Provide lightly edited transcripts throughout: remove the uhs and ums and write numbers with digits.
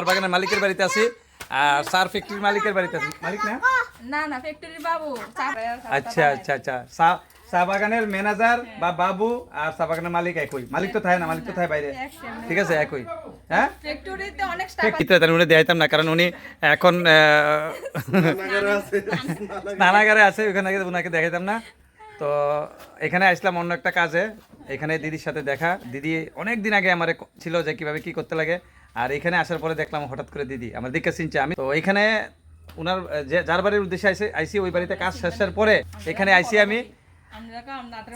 বাগানের মালিকের বাড়িতে আছি আর সার ফ্যাক্টরির মালিকের বাড়িতে আছি। মালিক না? না না ফ্যাক্টরি বাবু আচ্ছা আচ্ছা আচ্ছা, চা বাগানের ম্যানেজার বা বাবু আর চা বাগানের মালিক একই। মালিক তো থাকে না, মালিক তো থাকে বাইরে। ঠিক আছে, একই। হ্যাঁ, ফ্যাক্টরিতে অনেক স্টাফ উনি দেখাইতাম না, কারণ উনি এখন নানাগারে আছে, ওখানে ওনাকে দেখাইতাম না। তো এখানে আসলাম অন্য একটা কাজে, এখানে দিদির সাথে দেখা। দিদি অনেক দিন আগে আমার ছিল যে কিভাবে কি করতে লাগে, আর এখানে আসার পরে দেখলাম হঠাৎ করে দিদি আমার দিকে চিনছে। আমি তো এখানে ওনার যার বাড়ির উদ্দেশ্যে আইসি ওই বাড়িতে কাজ শেষের পরে এখানে আইসি আমি।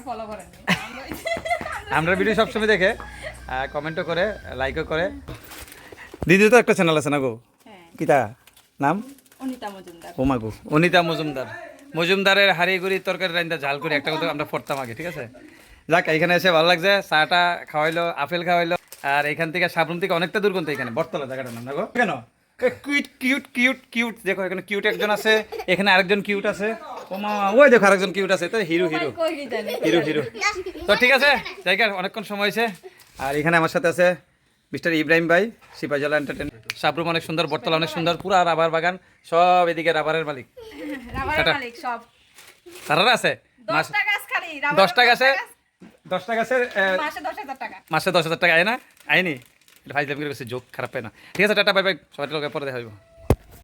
ফলো করেন আমরা ভিডিও সবসময় দেখে কমেন্টও করে, লাইকও করে। দিদি তো একটা চ্যানেল আছে না গো, কিতা নাম? অনিতা মজুমদার। ও মাগো, অনিতা মজুমদার। মজুমদারের হাড়িগুড়ি তরকারি রান্দা ঝাল করে একটা কথা আমরা পড়তাম আগে। ঠিক আছে, যাক এখানে এসে ভালো লাগছে। চাটা খাওয়াইলো, আপেল খাওয়াইলো। আর এখান থেকে সাবরুম থেকে অনেকটা দূর কিন্তু এখানে বটতলা জায়গাটার নাম না গো। কেন কিউট কিউট কিউট কিউট, দেখো এখানে কিউট একজন আছে, এখানে আরেকজন কিউট আছে। ও মা, ওই দেখো আরেকজন কিউট আছে। তো হিরো হিরো হিরো হিরো। তো ঠিক আছে, জায়গার অনেকক্ষণ সময় হয়েছে। আর এখানে আমার সাথে আছে মিস্টার ইব্রাহিম ভাই, সিপাহীজলা এন্টারটেনমেন্ট। সাবরুম অনেক সুন্দর, বটতলা অনেক সুন্দর, পুরা রাবার বাগান, সব এদিকে রাবারের মালিক। রাবারের মালিক সব। তারা আছে 10টা গাছ খালি, 10টা গাছে 10টা গাছের মাসে 10,000 টাকা। মাসে 10,000 টাকা আয় না? আয়নি? এটা ভাই দেবগিরি কাছে যোগ খারাপ পায় না। ঠিক আছে, টাটা বাই বাই, সবাই লোকে পরে দেখা হইব।